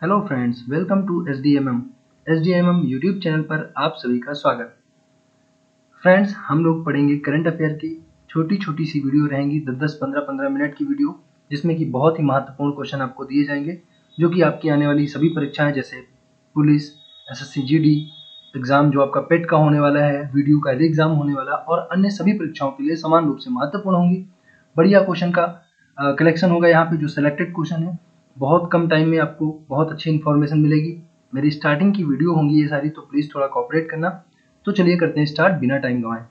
Hello friends, welcome to S D M M YouTube channel पर आप सभी का स्वागत। फ्रेंड्स, हम लोग पढ़ेंगे करंट अफेयर की छोटी छोटी सी वीडियो रहेंगी, 10-10, 15-15 मिनट की वीडियो, जिसमें कि बहुत ही महत्वपूर्ण क्वेश्चन आपको दिए जाएंगे जो कि आपकी आने वाली सभी परीक्षाएं जैसे पुलिस, एसएससी जीडी एग्जाम जो आपका पेट का होने वाला है, वीडियो का री एग्जाम होने वाला और अन्य सभी परीक्षाओं के लिए समान रूप से महत्वपूर्ण होंगी। बढ़िया क्वेश्चन का कलेक्शन होगा यहाँ पे, जो सिलेक्टेड क्वेश्चन है। बहुत कम टाइम में आपको बहुत अच्छी इन्फॉर्मेशन मिलेगी। मेरी स्टार्टिंग की वीडियो होंगी ये सारी, तो प्लीज़ थोड़ा कोऑपरेट करना। तो चलिए करते हैं स्टार्ट बिना टाइम गंवाए।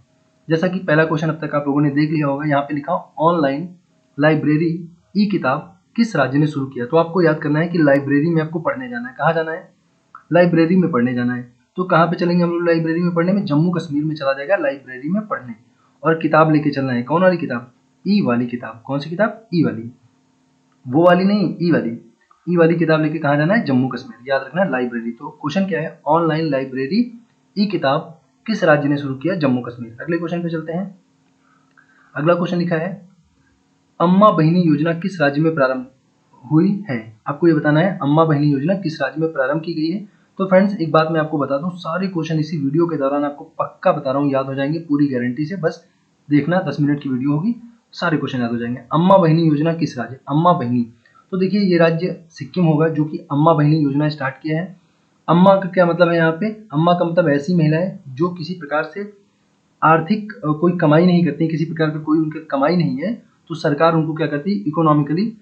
जैसा कि पहला क्वेश्चन अब तक आप लोगों ने देख लिया होगा, यहाँ पे लिखा ऑनलाइन लाइब्रेरी ई किताब किस राज्य ने शुरू किया। तो आपको याद करना है कि लाइब्रेरी में आपको पढ़ने जाना है। कहाँ जाना है? लाइब्रेरी में पढ़ने जाना है। तो कहाँ पे चलेंगे हम लोग लाइब्रेरी में पढ़ने में? जम्मू कश्मीर में चला जाएगा लाइब्रेरी में पढ़ने। और किताब लेके चलना है। कौन वाली किताब? ई वाली किताब। कौन सी किताब? ई वाली, वो वाली नहीं, ई वाली। ई वाली किताब लेके कहाँ जाना है? जम्मू कश्मीर। याद रखना है लाइब्रेरी। तो क्वेश्चन क्या है? ऑनलाइन लाइब्रेरी ई किताब किस राज्य ने शुरू किया? जम्मू कश्मीर। अगले क्वेश्चन पे चलते हैं। अगला क्वेश्चन लिखा है अम्मा बहिनी योजना किस राज्य में प्रारंभ हुई है। आपको ये बताना है अम्मा बहिनी योजना किस राज्य में प्रारंभ की गई है। तो फ्रेंड्स, एक बात मैं आपको बता दूं, सारे क्वेश्चन इसी वीडियो के दौरान आपको पक्का बता रहा हूँ याद हो जाएंगे, पूरी गारंटी से। बस देखना, 10 मिनट की वीडियो होगी, सारे क्वेश्चन याद हो जाएंगे। अम्मा बहिनी योजना किस राज्य? अम्मा बहिनी, तो देखिए ये राज्य सिक्किम होगा जो कि अम्मा बहिनी योजना स्टार्ट किया है। अम्मा का क्या मतलब है यहाँ पे? अम्मा का मतलब ऐसी महिलाएं जो किसी प्रकार से आर्थिक कोई कमाई नहीं करती, किसी प्रकार का कोई उनकी कमाई नहीं है, तो सरकार उनको क्या करती है? इकोनॉमिकली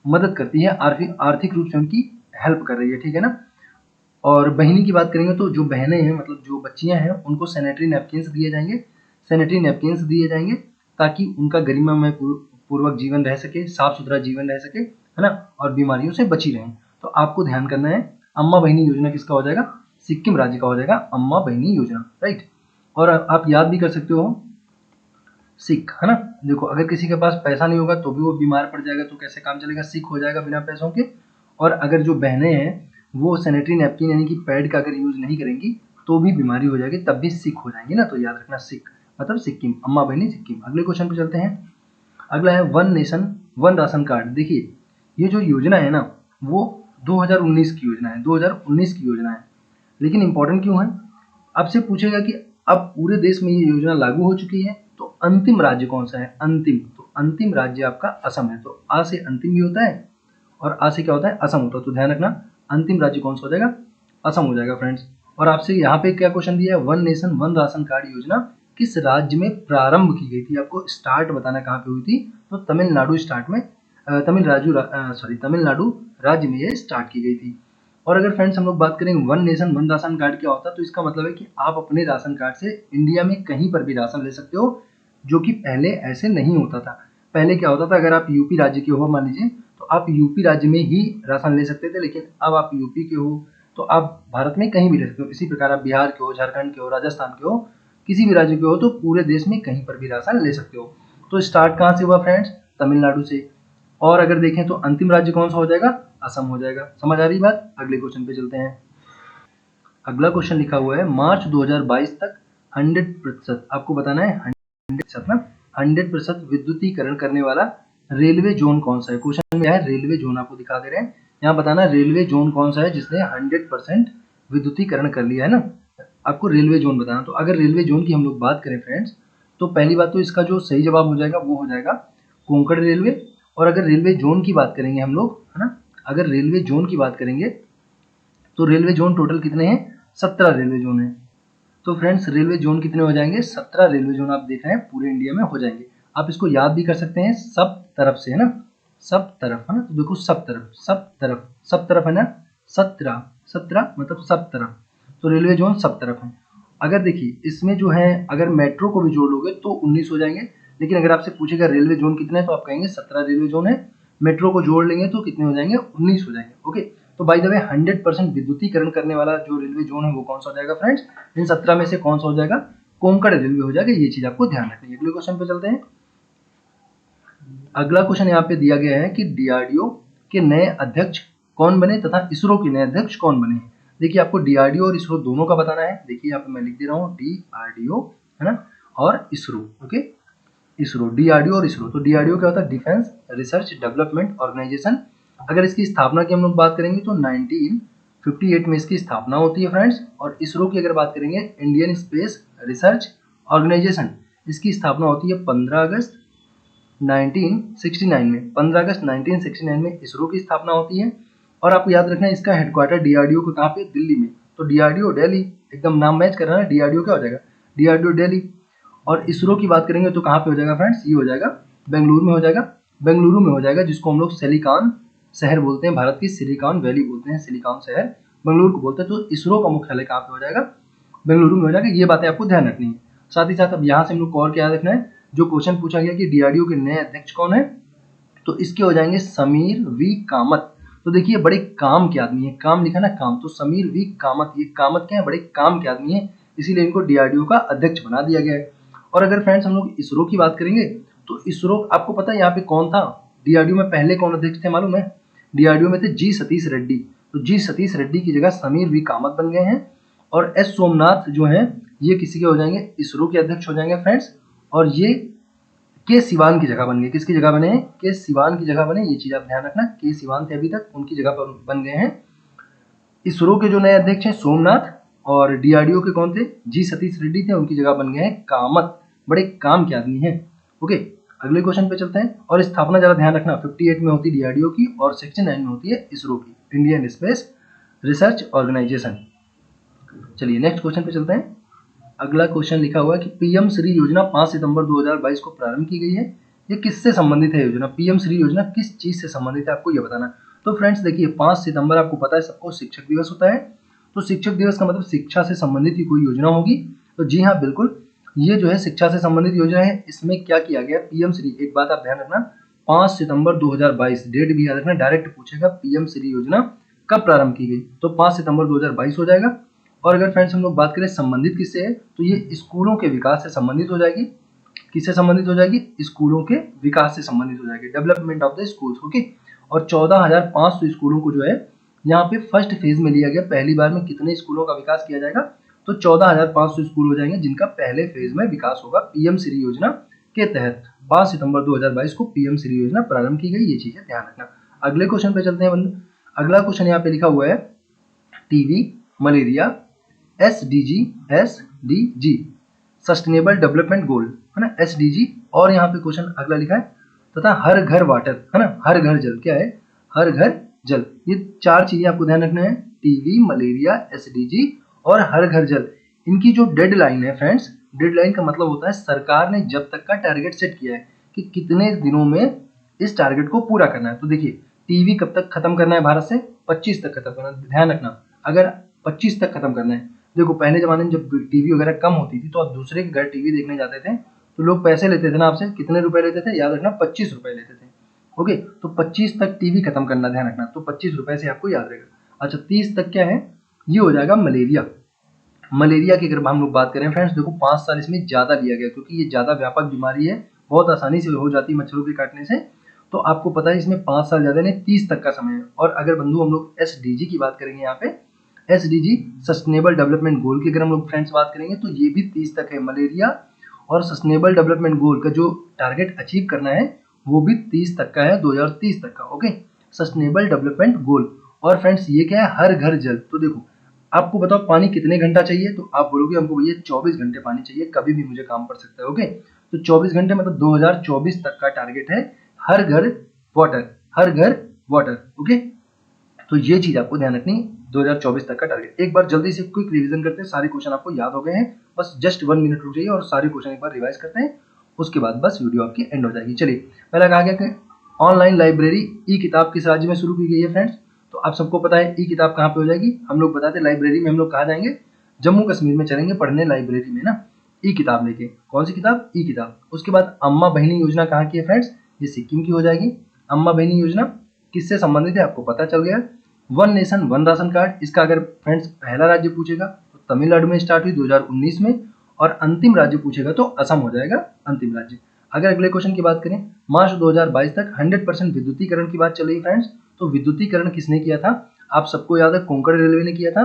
मदद करती है, आर्थिक रूप से उनकी हेल्प कर रही है, ठीक है ना। और बहिनी की बात करेंगे तो जो बहनें हैं, मतलब जो बच्चियां हैं, उनको सैनिटरी नैपकिन्स दिए जाएंगे। सैनिटरी नैपकिन्स दिए जाएंगे ताकि उनका गरिमामय पूर्वक जीवन रह सके, साफ सुथरा जीवन रह सके, है ना, और बीमारियों से बची रहें। तो आपको ध्यान करना है अम्मा बहिनी योजना किसका हो जाएगा? सिक्किम राज्य का हो जाएगा अम्मा बहिनी योजना, राइट। और आप याद भी कर सकते हो सिक, है ना। देखो, अगर किसी के पास पैसा नहीं होगा तो भी वो बीमार पड़ जाएगा, तो कैसे काम चलेगा? सिक हो जाएगा बिना पैसों के। और अगर जो बहनें हैं वो सैनिटरी नैपकिन यानी कि पैड का अगर यूज नहीं करेंगी तो भी बीमारी हो जाएगी, तब भी सिक हो जाएंगी ना। तो याद रखना सिक मतलब सिक्किम, अम्मा बहनी सिक्किम। अगले क्वेश्चन पे चलते हैं। अगला है one nation one ration card. देखिए ये जो योजना है ना, वो 2019 की योजना है, 2019 की योजना है। लेकिन इंपॉर्टेंट क्यों है? आपसे पूछेगा कि अब पूरे देश में ये योजना लागू हो चुकी है, तो अंतिम राज्य कौन सा है? अंतिम, तो अंतिम राज्य आपका असम है। तो आ से अंतिम भी होता है और आ से क्या होता है? असम होता है। तो ध्यान रखना अंतिम राज्य कौन सा हो जाएगा? असम हो जाएगा फ्रेंड्स। और आपसे यहाँ पे क्या क्वेश्चन दिया है? One nation one ration card योजना किस राज्य में प्रारंभ की गई थी? आपको स्टार्ट बताना कहाँ पे हुई थी। तो तमिलनाडु स्टार्ट में तमिलनाडु राज्य में ये स्टार्ट की गई थी। और अगर फ्रेंड्स हम लोग बात करें one nation one ration card क्या होता है, तो इसका मतलब है कि आप अपने राशन कार्ड से इंडिया में कहीं पर भी राशन ले सकते हो, जो कि पहले ऐसे नहीं होता था। पहले क्या होता था, अगर आप यूपी राज्य के हो मान लीजिए, तो आप यूपी राज्य में ही राशन ले सकते थे। लेकिन अब आप यूपी के हो तो आप भारत में कहीं भी रह सकते हो। इसी प्रकार आप बिहार के हो, झारखंड के हो, राजस्थान के हो, किसी भी राज्य के हो, तो पूरे देश में कहीं पर भी राशन ले सकते हो। तो स्टार्ट कहाँ से हुआ फ्रेंड्स? तमिलनाडु से। और अगर देखें तो अंतिम राज्य कौन सा हो जाएगा? असम हो जाएगा। समझ आ रही बात? अगले क्वेश्चन पे चलते हैं। अगला क्वेश्चन लिखा हुआ है मार्च 2022 तक 100%, आपको बताना है 100% ना, 100% विद्युतीकरण करने वाला रेलवे जोन कौन सा है। क्वेश्चन में है रेलवे जोन, आपको दिखा दे रहे हैं यहाँ, बताना रेलवे जोन कौन सा है जिसने 100% विद्युतीकरण कर लिया है ना। आपको रेलवे जोन बताना। तो अगर रेलवे जोन की हम लोग बात करें फ्रेंड्स, तो पहली बात तो इसका जो सही जवाब हो जाएगा वो हो जाएगा कोंकण रेलवे। और अगर रेलवे जोन की बात करेंगे हम लोग, है ना, अगर रेलवे जोन की बात करेंगे तो रेलवे जोन टोटल कितने हैं? 17 रेलवे जोन है। तो फ्रेंड्स रेलवे जोन कितने हो जाएंगे? 17 रेलवे जोन आप देख रहे हैं पूरे इंडिया में हो जाएंगे। आप इसको याद भी कर सकते हैं सब तरफ से, है ना, सब तरफ, है ना। तो देखो सब तरफ, सब तरफ, सब तरफ है ना, 17 17 मतलब सब तरफ। तो रेलवे जोन सब तरफ है। अगर देखिए इसमें जो है, अगर मेट्रो को भी जोड़ लोगे तो 19 हो जाएंगे। लेकिन अगर आपसे पूछेगा रेलवे जोन कितने हैं, तो आप कहेंगे 17 रेलवे जोन है। मेट्रो को जोड़ लेंगे तो कितने हो जाएंगे? 19 हो जाएंगे। ओके, तो बाय द वे 100% विद्युतीकरण करने वाला जो रेलवे जोन है वो कौन सा हो जाएगा फ्रेंड्स? इन 17 में से कौन सा हो जाएगा? कोंकण रेलवे हो जाएगा। ये चीज आपको ध्यान रखनी है। अगले क्वेश्चन पे चलते हैं। अगला क्वेश्चन यहाँ पे दिया गया है कि डीआरडीओ के नए अध्यक्ष कौन बने तथा इसरो के नए अध्यक्ष कौन बने। देखिए आपको डीआरडीओ और इसरो दोनों का बताना है। देखिए यहाँ पे मैं लिख दे रहा हूँ डीआरडीओ, है ना, और इसरो। ओके, इसरो, डीआरडीओ और इसरो। तो डीआरडीओ क्या होता है? Defence research development organisation. अगर इसकी स्थापना की हम लोग बात करेंगे तो 1958 में इसकी स्थापना होती है फ्रेंड्स। और इसरो की अगर बात करेंगे, इंडियन स्पेस रिसर्च ऑर्गेनाइजेशन, इसकी स्थापना होती है 15 अगस्त 1969 में। 15 अगस्त 1969 में इसरो की स्थापना होती है। और आपको याद रखना है इसका हेडक्वार्टर डीआरडीओ को कहाँ पे, दिल्ली में। तो डीआरडीओ दिल्ली, एकदम नाम मैच कर रहा है, डीआरडीओ क्या हो जाएगा, डीआरडीओ दिल्ली। और इसरो की बात करेंगे तो कहाँ पे हो जाएगा फ्रेंड्स, ये हो जाएगा बेंगलुरु में हो जाएगा, बेंगलुरु में हो जाएगा, जिसको हम लोग सिलिकॉन शहर बोलते हैं, भारत की सिलिकॉन वैली बोलते हैं, सिलिकॉन शहर बेंगलुरु को बोलते हैं। तो इसरो का मुख्यालय कहाँ पे हो जाएगा, बेंगलुरु में हो जाएगा। ये बातें आपको ध्यान रखनी है। साथ ही साथ अब यहाँ से हम लोग को और क्या रखना है, जो क्वेश्चन पूछा गया कि डीआरडीओ के नए अध्यक्ष कौन है, तो इसके हो जाएंगे समीर वी कामत। तो देखिए बड़े काम के आदमी है, काम लिखा ना काम, तो समीर वी कामत, ये कामत क्या है, बड़े काम के आदमी है, इसीलिए इनको डीआरडीओ का अध्यक्ष बना दिया गया है। और अगर फ्रेंड्स हम लोग इसरो की बात करेंगे तो इसरो, आपको पता है यहाँ पे कौन था डीआरडीओ में, पहले कौन अध्यक्ष थे मालूम है, डीआरडीओ में थे जी सतीश रेड्डी। तो जी सतीश रेड्डी की जगह समीर वी कामत बन गए हैं। और एस सोमनाथ जो है ये किसी के हो जाएंगे, इसरो के अध्यक्ष हो जाएंगे फ्रेंड्स। और ये के सिवान की जगह बन गए, किसकी जगह बने हैं, के सिवान की जगह बने, ये चीज आप ध्यान रखना, के सिवान थे अभी तक, उनकी जगह पर बन गए हैं। इसरो के जो नए अध्यक्ष हैं सोमनाथ, और डीआरडीओ के कौन थे, जी सतीश रेड्डी थे, उनकी जगह बन गए हैं कामत, बड़े काम के आदमी हैं। ओके, अगले क्वेश्चन पे चलते हैं। और स्थापना जरा ध्यान रखना 58 में होती है डीआरडीओ की और 69 में होती है इसरो की, इंडियन स्पेस रिसर्च ऑर्गेनाइजेशन। चलिए नेक्स्ट क्वेश्चन पे चलते हैं। अगला क्वेश्चन लिखा हुआ है कि पीएम श्री योजना 5 सितंबर 2022 को प्रारंभ की गई है। ये किससे संबंधित है योजना, पीएम श्री योजना किस चीज से संबंधित है, आपको ये बताना। तो फ्रेंड्स देखिए 5 सितंबर आपको पता है सबको शिक्षक दिवस होता है। तो शिक्षक दिवस का मतलब शिक्षा से संबंधित ही कोई योजना होगी। तो जी हाँ बिल्कुल, ये जो है शिक्षा से संबंधित योजना है। इसमें क्या किया गया, पीएम श्री, एक बात आप ध्यान रखना 5 सितंबर 2022, डेट भी याद रखना, डायरेक्ट पूछेगा पीएम श्री योजना कब प्रारंभ की गई, तो 5 सितंबर 2022 हो जाएगा। और अगर फ्रेंड्स हम लोग बात करें संबंधित किससे है, तो ये स्कूलों के विकास से संबंधित हो जाएगी। किससे संबंधित हो जाएगी, स्कूलों के विकास से संबंधित हो जाएगी, development of the schools. Okay, और 14,500 स्कूलों को जो है यहाँ पे फर्स्ट फेज में लिया गया। पहली बार में कितने स्कूलों का विकास किया जाएगा, तो 14,500 स्कूल हो जाएंगे जिनका पहले फेज में विकास होगा पीएम श्री योजना के तहत। 5 सितंबर 2022 को पीएम श्री योजना प्रारंभ की गई, ये चीजें ध्यान रखना। अगले क्वेश्चन पे चलते हैं बंधु। अगला क्वेश्चन यहाँ पे लिखा हुआ है TV, malaria, SDG sustainable development goal है ना, एसडीजी। और यहाँ पे क्वेश्चन अगला लिखा है तथा हर घर वाटर है ना, हर घर जल, क्या है, हर घर जल। ये 4 चीजें आपको ध्यान रखना है, टीवी, मलेरिया, एसडीजी और हर घर जल। इनकी जो डेडलाइन है फ्रेंड्स, डेडलाइन का मतलब होता है सरकार ने जब तक का टारगेट सेट किया है कि कितने दिनों में इस टारगेट को पूरा करना है। तो देखिए टीवी कब तक खत्म करना है भारत से, 25 तक खत्म करना है। ध्यान रखना अगर 25 तक खत्म करना है, देखो पहले जमाने में जब टीवी वगैरह कम होती थी तो आप दूसरे के घर टीवी देखने जाते थे तो लोग पैसे लेते थे ना आपसे, कितने रुपए लेते थे, याद रखना 25 रुपए लेते थे। ओके, तो 25 तक टीवी खत्म करना, ध्यान रखना, तो 25 रुपए से आपको याद रहेगा। अच्छा 30 तक क्या है, ये हो जाएगा मलेरिया। मलेरिया की अगर हम लोग बात करें फ्रेंड्स, देखो 5 साल इसमें ज्यादा लिया गया क्योंकि ये ज्यादा व्यापक बीमारी है, बहुत आसानी से हो जाती है मच्छरों के काटने से। तो आपको पता है इसमें 5 साल ज्यादा नहीं, 30 तक का समय है। और अगर बंधु हम लोग एसडीजी की बात करेंगे, यहाँ पे एसडीजी सस्टेनेबल डेवलपमेंट गोल की अगर हम लोग फ्रेंड्स बात करेंगे तो ये भी 30 तक है। मलेरिया और सस्टेनेबल डेवलपमेंट गोल का जो टारगेट अचीव करना है वो भी 30 तक का है, 2030 तक का। Okay, sustainable development goal. और फ्रेंड्स ये क्या है, हर घर जल। तो देखो आपको बताओ पानी कितने घंटा चाहिए, तो आप बोलोगे हमको भैया 24 घंटे पानी चाहिए, कभी भी मुझे काम पड़ सकता है। ओके, तो 24 घंटे मतलब 2024 तक का टारगेट है हर घर वाटर, हर घर वाटर। ओके, तो ये चीज आपको ध्यान रखनी, 2024 तक का टारगेट। एक बार जल्दी से क्विक रिवीजन करते हैं, सारे क्वेश्चन आपको याद हो गए हैं, बस जस्ट 1 मिनट रुक जाइए और सारे क्वेश्चन एक बार रिवाइज करते हैं, उसके बाद बस वीडियो आपकी एंड हो जाएगी। चलिए, पहला कहा गया कि ऑनलाइन लाइब्रेरी ई किताब किस राज्य में शुरू की गई है फ्रेंड्स, तो आप सबको पता है ई किताब कहाँ पे हो जाएगी, हम लोग बताते लाइब्रेरी में हम लोग कहाँ जाएंगे, जम्मू कश्मीर में चलेंगे पढ़ने लाइब्रेरी में ना, ई किताब लेके। कौन सी किताब, ई किताब। उसके बाद अम्मा बहिनी योजना कहाँ की है फ्रेंड्स, ये सिक्किम की हो जाएगी। अम्मा बहिनी योजना किससे संबंधित है आपको पता चल गया। One nation one ration card, इसका अगर फ्रेंड्स पहला राज्य पूछेगा तो तमिलनाडु में स्टार्ट हुई 2019 में, और अंतिम राज्य पूछेगा तो असम हो जाएगा अंतिम राज्य। अगर अगले क्वेश्चन की बात करें, मार्च 2022 तक 100% विद्युतीकरण की बात चल रही फ्रेंड्स, तो विद्युतीकरण किसने किया था, आप सबको याद है कोंकण रेलवे ने किया था।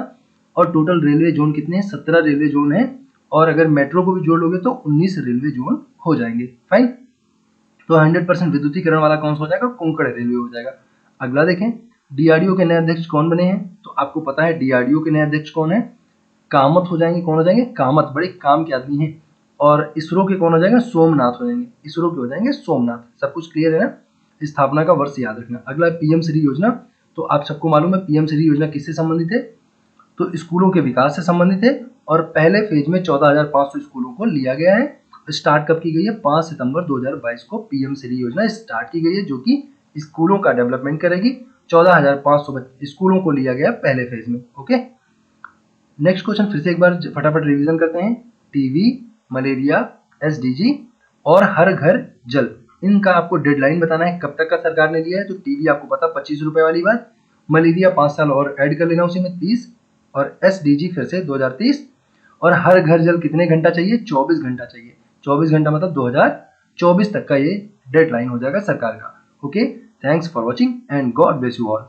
और टोटल रेलवे जोन कितने हैं, 17 रेलवे जोन है, और अगर मेट्रो को भी जोड़ लोगे तो 19 रेलवे जोन हो जाएंगे। फाइन, तो 100% विद्युतीकरण वाला कौन सा हो जाएगा, कोंकण रेलवे हो जाएगा। अगला देखें, डीआरडीओ के नए अध्यक्ष कौन बने हैं? तो आपको पता है डीआरडीओ के नए अध्यक्ष कौन है? कामत हो जाएंगे। कौन हो जाएंगे? कामत, बड़े काम के आदमी हैं। और इसरो के कौन हो जाएंगे? सोमनाथ हो जाएंगे। इसरो के हो जाएंगे सोमनाथ। सब कुछ क्लियर है ना? स्थापना का वर्ष याद रखना। अगला पीएम श्री योजना, तो आप सबको मालूम है पीएम श्री योजना किससे संबंधित है? तो स्कूलों के विकास से संबंधित है और पहले फेज में 14,500 स्कूलों को लिया गया है। स्टार्ट कब की गई है? 5 सितंबर 2022 को पीएम श्री योजना स्टार्ट की गई है, जो कि स्कूलों का डेवलपमेंट करेगी। 14,500 स्कूलों को लिया गया पहले फेज में। ओके, नेक्स्ट क्वेश्चन फिर से एक बार फटाफट रिवीजन करते हैं। टीबी, मलेरिया, एसडीजी और हर घर जल, इनका आपको डेडलाइन बताना है कब तक का सरकार ने दिया है। तो टीबी आपको पता 25 रुपए वाली बात, मलेरिया 5 साल और ऐड कर लेना उसी में 30, और एसडीजी फिर से 2030, और हर घर जल कितने घंटा चाहिए? 24 घंटा चाहिए। 24 घंटा मतलब 2024 तक का ये डेडलाइन हो जाएगा सरकार का। Okay, thanks for watching and God bless you all.